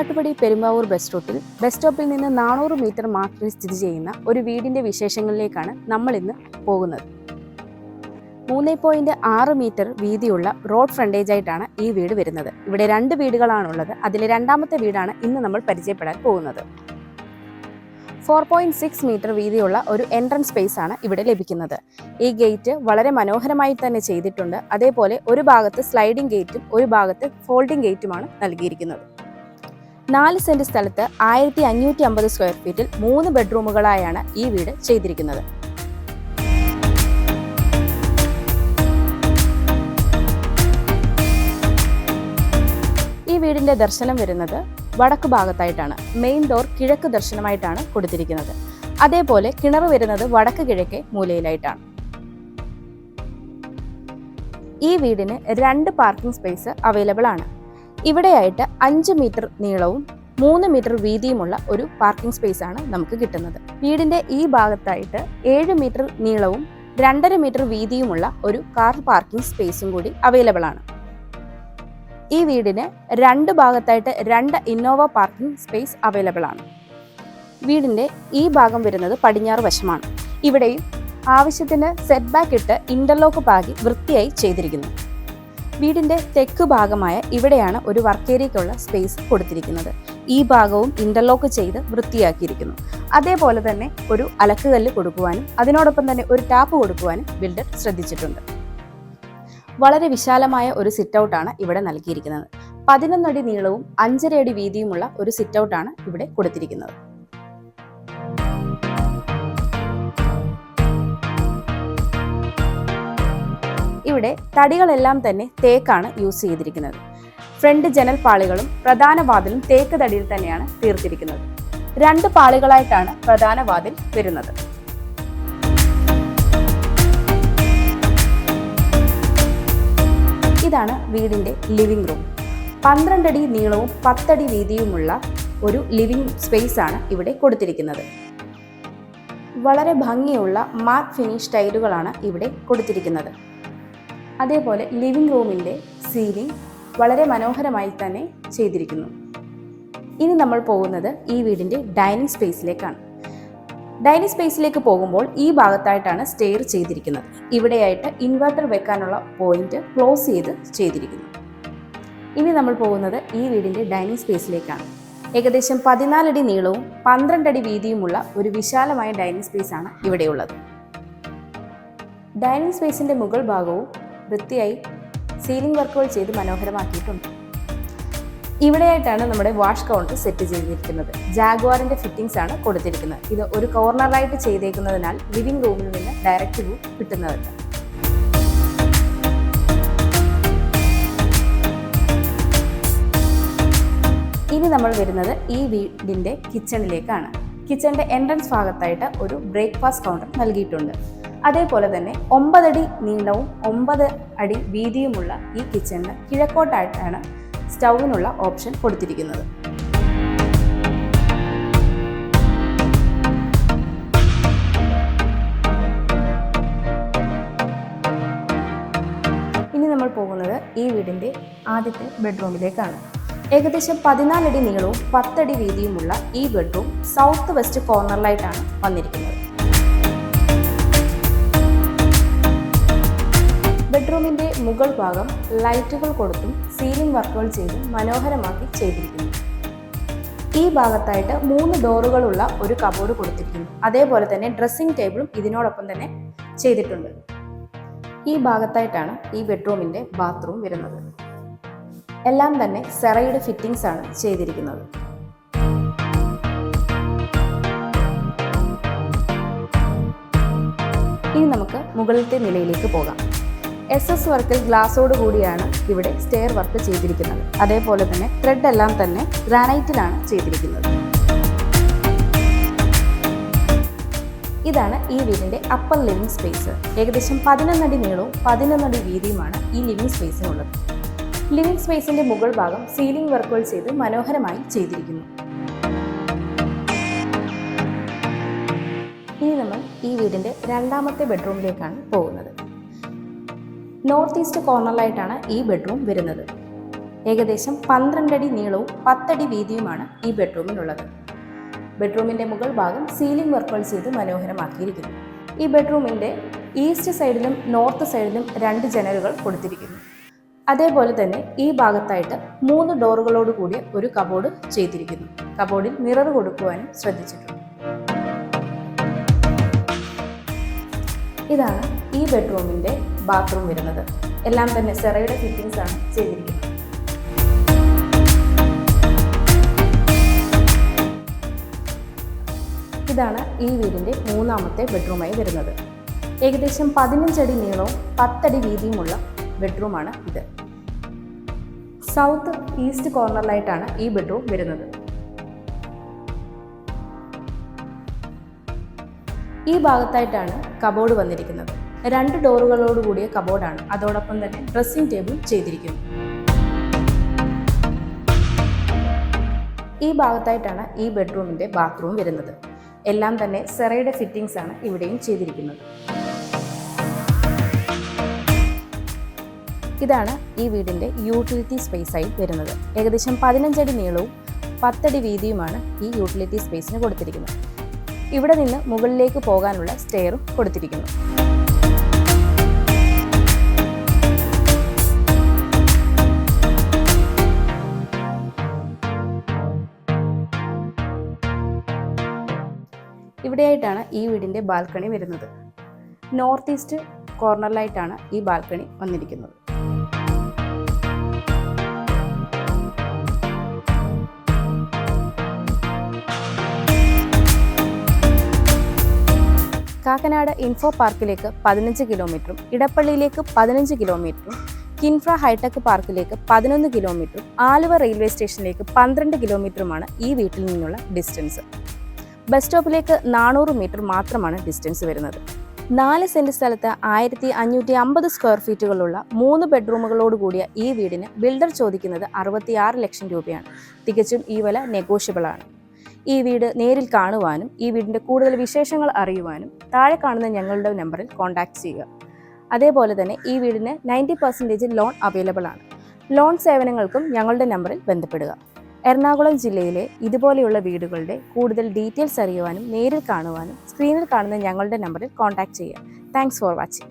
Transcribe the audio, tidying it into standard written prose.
ആറാട്ടുപടി Perumbavoor bus റൂട്ടിൽ bus സ്റ്റോപ്പിൽ നിന്ന് 400 മീറ്റർ മാത്രം സ്ഥിതി ചെയ്യുന്ന ഒരു വീടിന്റെ വിശേഷങ്ങളിലേക്കാണ് നമ്മൾ ഇന്ന് പോകുന്നത്. 3.6 മീറ്റർ വീതിയുള്ള റോഡ് ഫ്രണ്ടേജ് ആയിട്ടാണ് ഈ വീട് വരുന്നത്. ഇവിടെ 2 വീടുകളാണുള്ളത്. അതിലെ രണ്ടാമത്തെ വീടാണ് ഇന്ന് നമ്മൾ പരിചയപ്പെടാൻ പോകുന്നത്. 4.6 മീറ്റർ വീതിയുള്ള ഒരു എൻട്രൻസ് സ്പേസ് ആണ് ഇവിടെ ലഭിക്കുന്നത്. ഈ ഗേറ്റ് വളരെ മനോഹരമായി തന്നെ ചെയ്തിട്ടുണ്ട്. അതേപോലെ ഒരു ഭാഗത്ത് സ്ലൈഡിംഗ് ഗേറ്റും ഒരു ഭാഗത്ത് ഫോൾഡിംഗ് ഗേറ്റുമാണ് നൽകിയിരിക്കുന്നത്. 4 സെന്റ് സ്ഥലത്ത് 1550 സ്ക്വയർ ഫീറ്റിൽ 3 ബെഡ്റൂമുകളായാണ് ഈ വീട് ചെയ്തിരിക്കുന്നത്. ഈ വീടിന്റെ ദർശനം വരുന്നത് വടക്ക് ഭാഗത്തായിട്ടാണ്. മെയിൻ ഡോർ കിഴക്ക് ദർശനമായിട്ടാണ് കൊടുത്തിരിക്കുന്നത്. അതേപോലെ കിണർ വരുന്നത് വടക്ക് കിഴക്കേ മൂലയിലായിട്ടാണ്. ഈ വീടിന് 2 പാർക്കിംഗ് സ്പേസ് അവൈലബിൾ ആണ്. ഇവിടെയായിട്ട് 5 മീറ്റർ നീളവും 3 മീറ്റർ വീതിയുമുള്ള ഒരു പാർക്കിംഗ് സ്പേസ് ആണ് നമുക്ക് കിട്ടുന്നത്. വീടിന്റെ ഈ ഭാഗത്തായിട്ട് 7 മീറ്റർ നീളവും 2.5 മീറ്റർ വീതിയുമുള്ള ഒരു കാർ പാർക്കിംഗ് സ്പേസും കൂടി അവൈലബിൾ ആണ്. ഈ വീടിന് 2 ഭാഗത്തായിട്ട് 2 ഇന്നോവ പാർക്കിംഗ് സ്പേസ് അവൈലബിൾ ആണ്. വീടിന്റെ ഈ ഭാഗം വരുന്നത് പടിഞ്ഞാറ് വശമാണ്. ഇവിടെയും ആവശ്യത്തിന് സെറ്റ് ബാക്ക് ഇട്ട് ഇന്റർലോക്ക് പാകി വൃത്തിയായി ചെയ്തിരിക്കുന്നു. വീടിന്റെ തെക്ക് ഭാഗമായ ഇവിടെയാണ് ഒരു വർക്ക് ഏരിയയ്ക്കുള്ള സ്പേസ് കൊടുത്തിരിക്കുന്നത്. ഈ ഭാഗവും ഇന്റർലോക്ക് ചെയ്ത് വൃത്തിയാക്കിയിരിക്കുന്നു. അതേപോലെ തന്നെ ഒരു അലക്കുകല്ല് കൊടുക്കുവാനും അതിനോടൊപ്പം തന്നെ ഒരു ടാപ്പ് കൊടുക്കുവാനും ബിൽഡർ ശ്രദ്ധിച്ചിട്ടുണ്ട്. വളരെ വിശാലമായ ഒരു സിറ്റ് ഔട്ടാണ് ഇവിടെ നൽകിയിരിക്കുന്നത്. 11 അടി നീളവും 5.5 അടി വീതിയുമുള്ള ഒരു സിറ്റ് ഔട്ടാണ് ഇവിടെ കൊടുത്തിരിക്കുന്നത്. ഇവിടെ തടികളെല്ലാം തന്നെ തേക്കാണ് യൂസ് ചെയ്തിരിക്കുന്നത്. ഫ്രണ്ട് ജനൽ പാളികളും പ്രധാന വാതിലും തേക്ക് തടിയിൽ തന്നെയാണ് തീർത്തിരിക്കുന്നത്. 2 പാളികളായിട്ടാണ് പ്രധാന വാതിൽ വരുന്നത്. ഇതാണ് വീടിന്റെ ലിവിംഗ് റൂം. 12 അടി നീളവും 10 അടി വീതിയുമുള്ള ഒരു ലിവിംഗ് സ്പേസ് ആണ് ഇവിടെ കൊടുത്തിരിക്കുന്നത്. വളരെ ഭംഗിയുള്ള മാറ്റ് ഫിനിഷ് ടൈലുകളാണ് ഇവിടെ കൊടുത്തിരിക്കുന്നത്. അതേപോലെ ലിവിംഗ് റൂമിൻ്റെ സീലിംഗ് വളരെ മനോഹരമായി തന്നെ ചെയ്തിരിക്കുന്നു. ഇനി നമ്മൾ പോകുന്നത് ഈ വീടിൻ്റെ ഡൈനിങ് സ്പേസിലേക്കാണ്. ഡൈനിങ് സ്പേസിലേക്ക് പോകുമ്പോൾ ഈ ഭാഗത്തായിട്ടാണ് സ്റ്റെയർ ചെയ്തിരിക്കുന്നത്. ഇവിടെയായിട്ട് ഇൻവെർട്ടർ വെക്കാനുള്ള പോയിന്റ് ക്ലോസ് ചെയ്തിരിക്കുന്നു. ഇനി നമ്മൾ പോകുന്നത് ഈ വീടിൻ്റെ ഡൈനിങ് സ്പേസിലേക്കാണ്. ഏകദേശം 14 അടി നീളവും 12 അടി വീതിയുമുള്ള ഒരു വിശാലമായ ഡൈനിങ് സ്പേസ് ആണ് ഇവിടെയുള്ളത്. ഡൈനിങ് സ്പേസിൻ്റെ മുകൾ ഭാഗവും വൃത്തിയായി സീലിംഗ് വർക്കുകൾ ചെയ്ത് മനോഹരമാക്കിയിട്ടുണ്ട്. ഇവിടെയായിട്ടാണ് നമ്മുടെ വാഷ് കൗണ്ടർ സെറ്റ് ചെയ്തിരിക്കുന്നത്. ജാഗ്വാറിന്റെ ഫിറ്റിംഗ്സ് ആണ് കൊടുത്തിരിക്കുന്നത്. ഇത് ഒരു കോർണറായിട്ട് ചെയ്തേക്കുന്നതിനാൽ ലിവിംഗ് റൂമിൽ നിന്ന് ഡയറക്റ്റ് വ്യൂ കിട്ടുന്നതല്ല. ഇനി നമ്മൾ വരുന്നത് ഈ വീടിന്റെ കിച്ചണിലേക്കാണ്. കിച്ചണിന്റെ എൻട്രൻസ് ഭാഗത്തായിട്ട് ഒരു ബ്രേക്ക്ഫാസ്റ്റ് കൗണ്ടർ നൽകിയിട്ടുണ്ട്. അതേപോലെ തന്നെ 9 അടി നീളവും 9 അടി വീതിയുമുള്ള ഈ കിച്ചണിന് കിഴക്കോട്ടായിട്ടാണ് സ്റ്റൗവിനുള്ള ഓപ്ഷൻ കൊടുത്തിരിക്കുന്നത്. ഇനി നമ്മൾ പോകുന്നത് ഈ വീടിന്റെ ആദ്യത്തെ ബെഡ്റൂമിലേക്കാണ്. ഏകദേശം 14 അടി നീളവും 10 അടി വീതിയുമുള്ള ഈ ബെഡ്റൂം സൗത്ത് വെസ്റ്റ് കോർണറിലായിട്ടാണ് വന്നിരിക്കുന്നത്. ബെഡ്റൂമിന്റെ മുകൾ ഭാഗം ലൈറ്റുകൾ കൊടുത്തും സീലിംഗ് വർക്കുകൾ ചെയ്തും മനോഹരമാക്കി ചെയ്തിരിക്കുന്നു. ഈ ഭാഗത്തായിട്ട് 3 ഡോറുകളുള്ള ഒരു കബോർഡ് കൊടുത്തിരിക്കുന്നു. അതേപോലെ തന്നെ ഡ്രസ്സിംഗ് ടേബിളും ഇതിനോടൊപ്പം തന്നെ ചെയ്തിട്ടുണ്ട്. ഈ ഭാഗത്തായിട്ടാണ് ഈ ബെഡ്റൂമിന്റെ ബാത്റൂം വരുന്നത്. എല്ലാം തന്നെ സെറയുടെ ഫിറ്റിംഗ്സ് ആണ് ചെയ്തിരിക്കുന്നത്. ഇനി നമുക്ക് മുകളിലത്തെ നിലയിലേക്ക് പോകാം. SS വർക്കിൽ ഗ്ലാസോട് കൂടിയാണ് ഇവിടെ സ്റ്റെയർ വർക്ക് ചെയ്തിരിക്കുന്നത്. അതേപോലെ തന്നെ ത്രെഡ് എല്ലാം തന്നെ ഗ്രാനൈറ്റിലാണ് ചെയ്തിരിക്കുന്നത്. ഇതാണ് ഈ വീടിന്റെ അപ്പർ ലിവിംഗ് സ്പേസ്. ഏകദേശം 11 അടി നീളവും 11 അടി വീതിയുമാണ് ഈ ലിവിംഗ് സ്പേസിനുള്ളത്. ലിവിംഗ് സ്പേസിന്റെ മുകൾ ഭാഗം സീലിംഗ് വർക്കുകൾ ചെയ്ത് മനോഹരമായി ചെയ്തിരിക്കുന്നു. ഇനി നമ്മൾ ഈ വീടിന്റെ രണ്ടാമത്തെ ബെഡ്റൂമിലേക്കാണ് പോകുന്നത്. നോർത്ത് ഈസ്റ്റ് കോർണറിലായിട്ടാണ് ഈ ബെഡ്റൂം വരുന്നത്. ഏകദേശം 12 അടി നീളവും 10 അടി വീതിയുമാണ് ഈ ബെഡ്റൂമിനുള്ളത്. ബെഡ്റൂമിൻ്റെ മുകൾ ഭാഗം സീലിംഗ് വർക്കുകൾ ചെയ്ത് മനോഹരമാക്കിയിരിക്കുന്നു. ഈ ബെഡ്റൂമിൻ്റെ ഈസ്റ്റ് സൈഡിലും നോർത്ത് സൈഡിലും 2 ജനലുകൾ കൊടുത്തിരിക്കുന്നു. അതേപോലെ തന്നെ ഈ ഭാഗത്തായിട്ട് 3 ഡോറുകളോട് കൂടിയ ഒരു കബോർഡ് ചെയ്തിരിക്കുന്നു. കബോർഡിൽ മിറർ കൊടുക്കുവാനും ശ്രദ്ധിച്ചിട്ടുണ്ട്. ഇതാണ് ഈ ബെഡ്റൂമിൻ്റെ ബാത്റൂം വരുന്നത്. എല്ലാം തന്നെ സെറയുടെ ഫിറ്റിംഗ്സ് ആണ് ചെയ്തിരിക്കുന്നത്. ഇതാണ് ഈ വീടിൻ്റെ 3ാമത്തെ ബെഡ്റൂമായി വരുന്നത്. ഏകദേശം 15 അടി നീളവും 10 അടി വീതിയുമുള്ള ബെഡ്റൂമാണ് ഇത്. സൗത്ത് ഈസ്റ്റ് കോർണറിലായിട്ടാണ് ഈ ബെഡ്റൂം വരുന്നത്. ഈ ഭാഗത്തായിട്ടാണ് കബോർഡ് വന്നിരിക്കുന്നത്. 2 ഡോറുകളോട് കൂടിയ കബോർഡാണ്. അതോടൊപ്പം തന്നെ ഡ്രസ്സിംഗ് ടേബിൾ ചെയ്തിരിക്കുന്നു. ഈ ഭാഗത്തായിട്ടാണ് ഈ ബെഡ്റൂമിൻ്റെ ബാത്റൂം വരുന്നത്. എല്ലാം തന്നെ സെറയുടെ ഫിറ്റിംഗ്സ് ആണ് ഇവിടെയും ചെയ്തിരിക്കുന്നത്. ഇതാണ് ഈ വീടിൻ്റെ യൂട്ടിലിറ്റി സ്പേസായി വരുന്നത്. ഏകദേശം 15 അടി നീളവും 10 അടി വീതിയുമാണ് ഈ യൂട്ടിലിറ്റി സ്പേസിന് കൊടുത്തിരിക്കുന്നത്. ഇവിടെ നിന്ന് മുകളിലേക്ക് പോകാനുള്ള സ്റ്റെയറും കൊടുത്തിരിക്കുന്നു. ഇവിടെയായിട്ടാണ് ഈ വീടിൻ്റെ ബാൽക്കണി വരുന്നത്. നോർത്ത് ഈസ്റ്റ് കോർണറിലായിട്ടാണ് ഈ ബാൽക്കണി വന്നിരിക്കുന്നത്. കാക്കനാട് ഇൻഫോ പാർക്കിലേക്ക് 15 കിലോമീറ്ററും ഇടപ്പള്ളിയിലേക്ക് 15 കിലോമീറ്ററും കിൻഫ്ര ഹൈടെക് പാർക്കിലേക്ക് 11 കിലോമീറ്ററും ആലുവ റെയിൽവേ സ്റ്റേഷനിലേക്ക് 12 കിലോമീറ്ററുമാണ് ഈ വീട്ടിൽ നിന്നുള്ള ഡിസ്റ്റൻസ്. ബസ് സ്റ്റോപ്പിലേക്ക് 400 മീറ്റർ മാത്രമാണ് ഡിസ്റ്റൻസ് വരുന്നത്. 4 സെന്റ് സ്ഥലത്ത് 1550 സ്ക്വയർ ഫീറ്റുകളുള്ള 3 ബെഡ്റൂമുകളോട് കൂടിയ ഈ വീടിന് ബിൽഡർ ചോദിക്കുന്നത് 66 ലക്ഷം രൂപയാണ്. തികച്ചും ഈ വില നെഗോഷ്യബിൾ ആണ്. ഈ വീട് നേരിൽ കാണുവാനും ഈ വീടിൻ്റെ കൂടുതൽ വിശേഷങ്ങൾ അറിയുവാനും താഴെ കാണുന്ന ഞങ്ങളുടെ നമ്പറിൽ കോൺടാക്റ്റ് ചെയ്യുക. അതേപോലെ തന്നെ ഈ വീടിന് 90% ലോൺ അവൈലബിൾ ആണ്. ലോൺ സേവനങ്ങൾക്കും ഞങ്ങളുടെ നമ്പറിൽ ബന്ധപ്പെടുക. എറണാകുളം ജില്ലയിലെ ഇതുപോലെയുള്ള വീടുകളുടെ കൂടുതൽ ഡീറ്റെയിൽസ് അറിയുവാനും നേരിൽ കാണുവാനും സ്ക്രീനിൽ കാണുന്ന ഞങ്ങളുടെ നമ്പറിൽ കോൺടാക്റ്റ് ചെയ്യുക. Thanks for watching.